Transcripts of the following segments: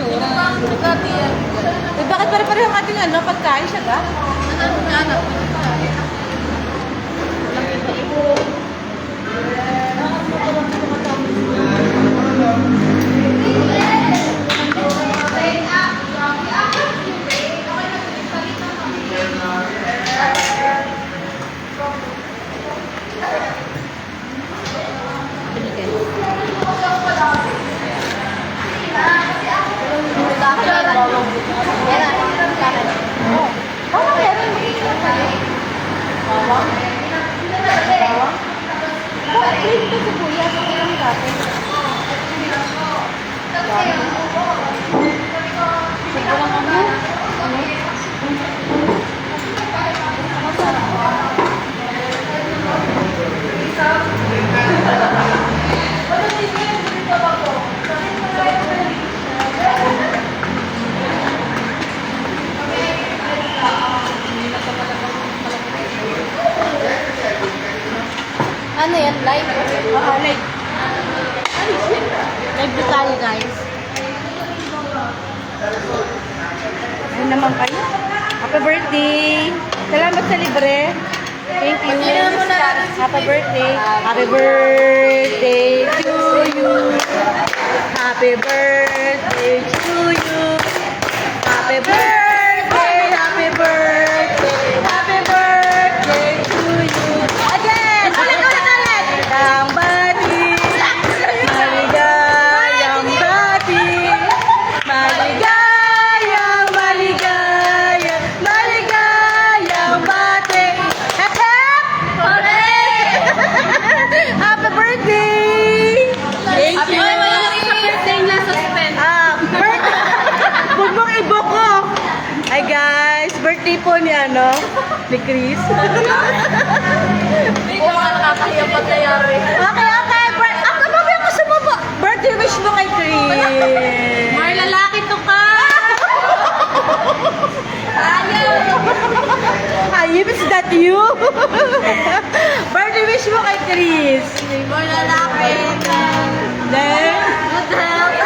Eh, bakit pare-pareho ang ating ano, pagkain siya ba? Ano yan? Live? Oo, live. Live na tayo, guys. Ayun naman kayo. Happy birthday! Salamat sa libre. Thank you. Happy birthday. Happy birthday to you. Happy birthday to you. Happy birthday, happy birthday, happy birthday to you. Again! Ulit! Ang bati, maligayang bati, maligayang, maligayang, maligayang bati. Hep, hep! Happy birthday! Thank you! Huwag mong iboko! Hi guys! Birthday po ni ni Chris. Hindi ko nakakahiya pag nangyari. Okay. Ako ba yung gusto mo po? Birthday wish mo kay Chris. Mar, lalaki to ka! Ayun, is that you? Birthday wish mo kay Chris. Mar, lalaki. Then, Good health.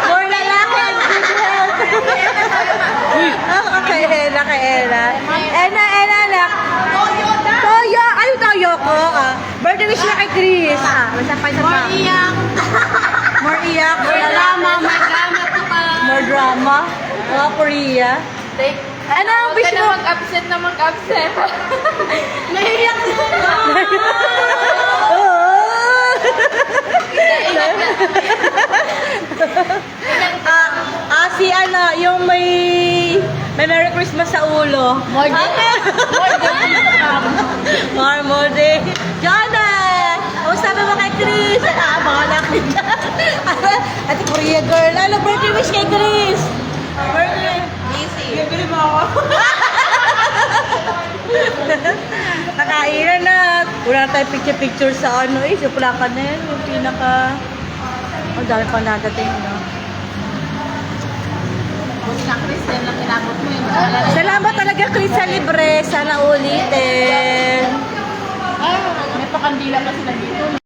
more lalaki and good health. Okay, Ella, kay Ella. Ella, anak. Toyo! Ay, Toyo ko. Birthday wish mo kay Chris. Isa pa. Mar, iyak. More iyak. More drama. May drama to ka. More drama. Korea. Ano ang wish mo? Mag-absent na mag-absent. Nahiyak ko ba? Si yung may Merry Christmas sa ulo. More More. Jonah! Sabi mo kay Chris. Abangan ako dyan. Ate Korea girl. Ano birthday wish kay Chris? Birthday. Easy. Bibili mo ako. Nakainan na. Wala na tayo picture sa sa Pulakan na yan. Yung pinaka... dami pa nadating, no? Buti na Kristen lang pinabot mo yung Salamat talaga, Chris, sa libre. Sana ulitin. Ay, may pakandila pa sila dito.